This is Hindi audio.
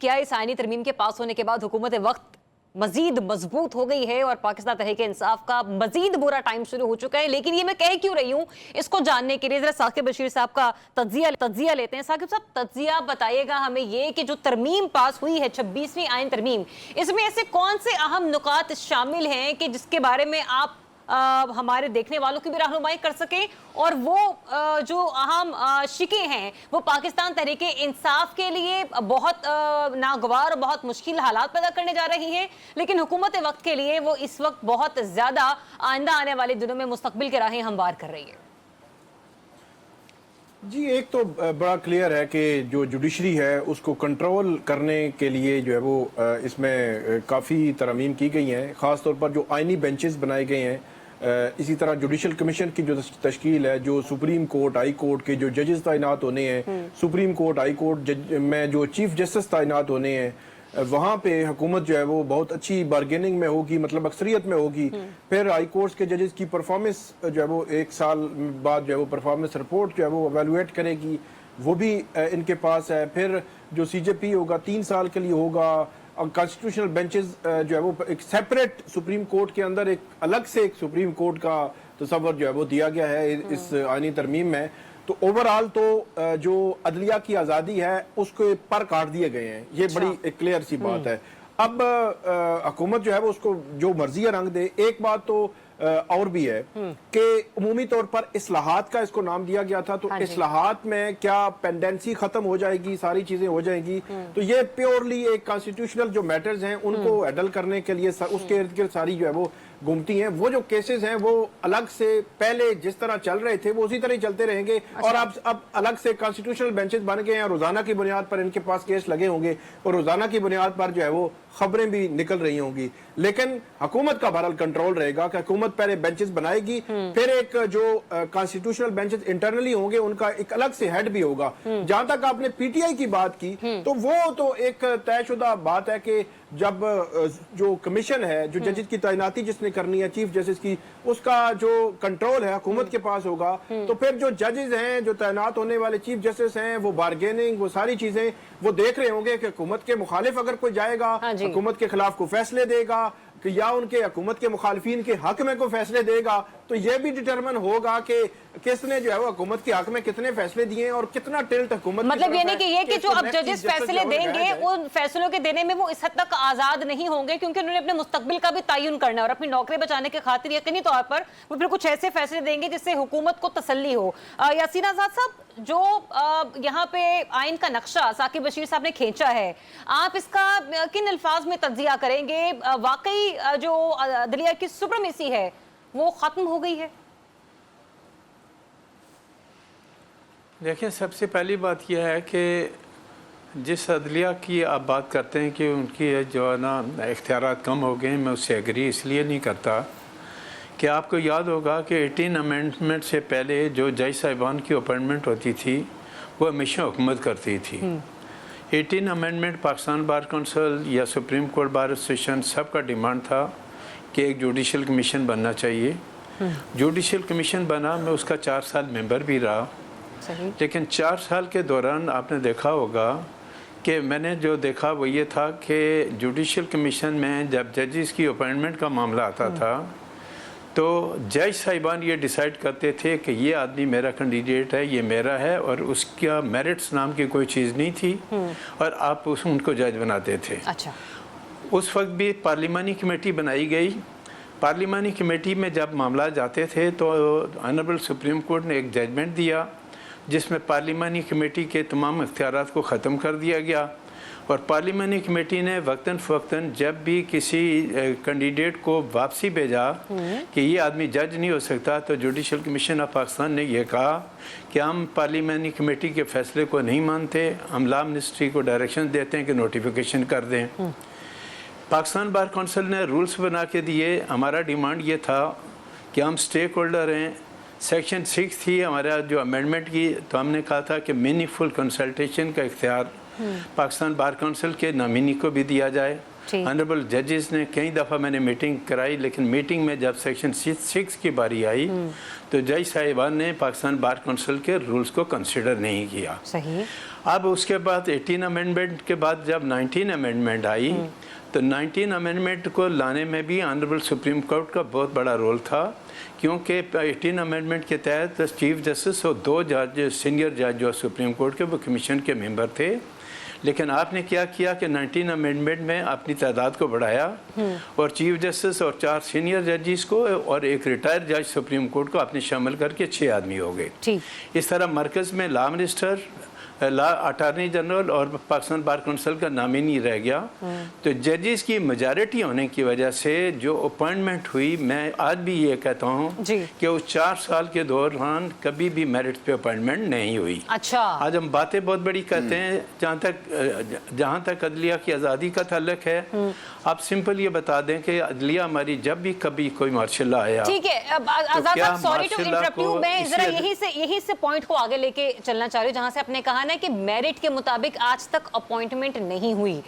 क्या इस आईनी तरमीम के पास होने के बाद हुकूमत वक्त मजीद मजबूत हो गई है और पाकिस्तान तहरीक इंसाफ का मजीद बुरा टाइम शुरू हो चुका है। लेकिन ये मैं कह क्यों रही हूं, इसको जानने के लिए जरा साकिब बशीर साहब का तज्जिया लेते हैं। साकिब साहब, तज्जिया बताइएगा हमें ये कि जो तरमीम पास हुई है 26वीं आईन तरमीम, इसमें ऐसे कौन से अहम नुकात शामिल हैं कि जिसके बारे में आप हमारे देखने वालों की भी रहनुमाई कर सके, और वो जो अहम शिके हैं वो पाकिस्तान तहरीक इंसाफ के लिए बहुत नागवार और बहुत मुश्किल हालात पैदा करने जा रही हैं, लेकिन हुकूमत वक्त के लिए वो इस वक्त बहुत ज़्यादा आइंदा आने वाले दिनों में मुस्तकबिल के राहें हमवार कर रही है। जी, एक तो बड़ा क्लियर है कि जो जुडिशरी है उसको कंट्रोल करने के लिए जो है वो इसमें काफ़ी तरमीम की गई हैं। ख़ास तौर पर जो आइनी बेंचेस बनाए गए हैं, इसी तरह जुडिशल कमीशन की जो तश्कील है, जो सुप्रीम कोर्ट हाई कोर्ट के जो जजेस तैनात होने हैं, सुप्रीम कोर्ट हाई कोर्ट में जो चीफ जस्टिस तैनात होने हैं, वहाँ पे हुकूमत जो है वो बहुत अच्छी बार्गेनिंग में होगी, मतलब अक्सरियत में होगी। फिर हाई कोर्ट्स के जजेस की परफॉर्मेंस जो है वो 1 साल बाद जो है वो परफॉर्मेंस रिपोर्ट जो है वो एवेलुएट करेगी, वो भी इनके पास है। फिर जो CJP होगा 3 साल के लिए होगा। और कॉन्स्टिट्यूशनल बेंचेस जो है वो एक सेपरेट सुप्रीम कोर्ट के अंदर एक अलग से एक सुप्रीम कोर्ट का तस्वर जो है वो दिया गया है इस आईनी तरमीम में। तो ओवरऑल तो जो अदलिया की आज़ादी है उसको पर काट दिए गए हैं, ये बड़ी एक क्लियर सी बात है। अब हुकूमत जो है वो उसको जो मर्जी रंग दे। एक बात तो और भी है कि उमूमी तौर पर इस्लाहात का इसको नाम दिया गया था, तो इस्लाहात में क्या पेंडेंसी खत्म हो जाएगी, सारी चीजें हो जाएंगी, तो ये प्योरली एक कॉन्स्टिट्यूशनल जो मैटर्स हैं उनको हैंडल करने के लिए उसके इर्द गिर्द सारी जो है वो घूमती हैं। वो जो केसेस हैं वो अलग से पहले जिस तरह चल रहे थे वो उसी तरह ही चलते रहेंगे। और अब अलग से कॉन्स्टिट्यूशनल बेंचेस बन गए हैं, रोजाना की बुनियाद पर इनके पास केस लगे होंगे और रोजाना की बुनियाद पर जो है वो खबरें भी निकल रही होंगी। लेकिन हुकूमत का बहरहाल कंट्रोल रहेगा कि हुकूमत पहले बेंचेस बनाएगी, फिर एक जो कॉन्स्टिट्यूशनल बेंचेस इंटरनली होंगे उनका एक अलग से हेड भी होगा। जहां तक आपने PTI की बात की, तो वो तो एक तयशुदा बात है कि जब जो कमीशन है, जो जजेस की तैनाती जिसने करनी है चीफ जस्टिस की, उसका जो कंट्रोल है हुकूमत के पास होगा, तो फिर जो जजेस हैं, जो तैनात होने वाले चीफ जस्टिस हैं, वो बार्गेनिंग, वो सारी चीजें वो देख रहे होंगे कि हुकूमत के मुखालिफ अगर कोई जाएगा, हुकूमत के खिलाफ को फैसले देगा कि या उनके हुकूमत के मुखालिफिन के हक में को फैसले देगा, तो ये भी डिटरमिन होगा कि किसने जो है वो हुकूमत के हक में कितने फैसले दिए और कितना टिल्ट हुकूमत, मतलब ये नहीं कि ये कि जो अब जजेस फैसले देंगे उन फैसलों के देने में वो इस हद तक आजाद नहीं होंगे, क्योंकि उन्होंने अपने मुस्तकबिल का भी तयन करना है और अपनी नौकरी बचाने के खातिर यकीनी तौर पर वो फिर कुछ ऐसे फैसले देंगे जिससे हुकूमत को तसल्ली हो। यासीन आजाद साहब, जो यहाँ पे आइन का नक्शा साकिब बशीर साहब ने खींचा है, आप इसका किन अल्फाज में तज्जिया करेंगे? वाकई जो अदलिया की सुप्रीमेसी है वो खत्म हो गई है? देखिए, सबसे पहली बात यह है कि जिस अदलिया की आप बात करते हैं कि उनकी जो है ना इख्तियारात कम हो गए, मैं उससे एग्री इसलिए नहीं करता कि आपको याद होगा कि 18 अमेंडमेंट से पहले जो जज साहिबान की अपॉइंटमेंट होती थी वो हमेशा हुकूमत करती थी। 18 अमेंडमेंट पाकिस्तान बार काउंसिल या सुप्रीम कोर्ट बार एसोसिएशन सब का डिमांड था कि एक जुडिशल कमीशन बनना चाहिए। जुडिशल कमीशन बना, मैं उसका 4 साल मेंबर भी रहा। लेकिन 4 साल के दौरान आपने देखा होगा कि मैंने जो देखा वो ये था कि जुडिशल कमीशन में जब जजेस की अपॉइंटमेंट का मामला आता था तो जज साहिबान ये डिसाइड करते थे कि ये आदमी मेरा कैंडिडेट है, ये मेरा है, और उसका मेरिट्स नाम की कोई चीज़ नहीं थी, और आप उनको जज बनाते थे। अच्छा। उस वक्त भी पार्लिमानी कमेटी बनाई गई। पार्लिमानी कमेटी में जब मामला जाते थे तो ऑनरेबल सुप्रीम कोर्ट ने एक जजमेंट दिया जिसमें पार्लिमानी कमेटी के तमाम इख्तियारात को ख़त्म कर दिया गया, और पार्लिमानी कमेटी ने वक्तन फ़वक्तन जब भी किसी कैंडिडेट को वापसी भेजा कि ये आदमी जज नहीं हो सकता, तो जुडिशल कमीशन ऑफ पाकिस्तान ने यह कहा कि हम पार्लिमानी कमेटी के फ़ैसले को नहीं मानते, हम लॉ मिनिस्ट्री को डायरेक्शन देते हैं कि नोटिफिकेशन कर दें। पाकिस्तान बार काउंसिल ने रूल्स बना के दिए। हमारा डिमांड ये था कि हम स्टेक होल्डर हैं। सेक्शन 6 थी हमारा जो अमेंडमेंट की, तो हमने कहा था कि मीनिंगफुल कंसल्टेशन का इख्तियार पाकिस्तान बार काउंसिल के नॉमिनी को भी दिया जाए। ठीक। ऑनरेबल जजेस ने कई दफ़ा मैंने मीटिंग कराई, लेकिन मीटिंग में जब सेक्शन 6 की बारी आई तो जज साहिबान ने पाकिस्तान बार काउंसिल के रूल्स को कंसिडर नहीं किया। सही। अब उसके बाद 18 अमेंडमेंट के बाद जब 19 अमेंडमेंट आई तो 19 अमेंडमेंट को लाने में भी ऑनरेबल सुप्रीम कोर्ट का बहुत बड़ा रोल था, क्योंकि 18 अमेंडमेंट के तहत चीफ जस्टिस और 2 जज सीनियर जज जो सुप्रीम कोर्ट के वो कमीशन के मेंबर थे। लेकिन आपने क्या किया कि 19 अमेंडमेंट में अपनी तादाद को बढ़ाया और चीफ जस्टिस और 4 सीनियर जजेस को और एक रिटायर्ड जज सुप्रीम कोर्ट को आपने शामिल करके 6 आदमी हो गए। ठीक। इस तरह मरकज़ में law minister, law attorney general और पाकिस्तान बार काउंसिल का नामिनी रह गया। तो जजेस की मेजॉरिटी होने की वजह से जो अपॉइंटमेंट हुई, मैं आज भी ये कहता हूँ कि उस 4 साल के दौरान कभी भी मेरिट पे अपॉइंटमेंट नहीं हुई। अच्छा। आज हम बातें बहुत बड़ी करते हैं, जहाँ तक अदलिया की आज़ादी का ताल्लुक है, आप सिंपल ये बता दें कि अदलिया हमारी जब भी कभी कोई मार्शल लॉ आया। ठीक है, अब आजाद साहब सॉरी टू इंटरप्ट यू, मैं जरा यहीं से पॉइंट को आगे लेके चलना चाह रही हूँ, जहाँ से आपने कहा ना कि मेरिट के मुताबिक आज तक अपॉइंटमेंट नहीं हुई।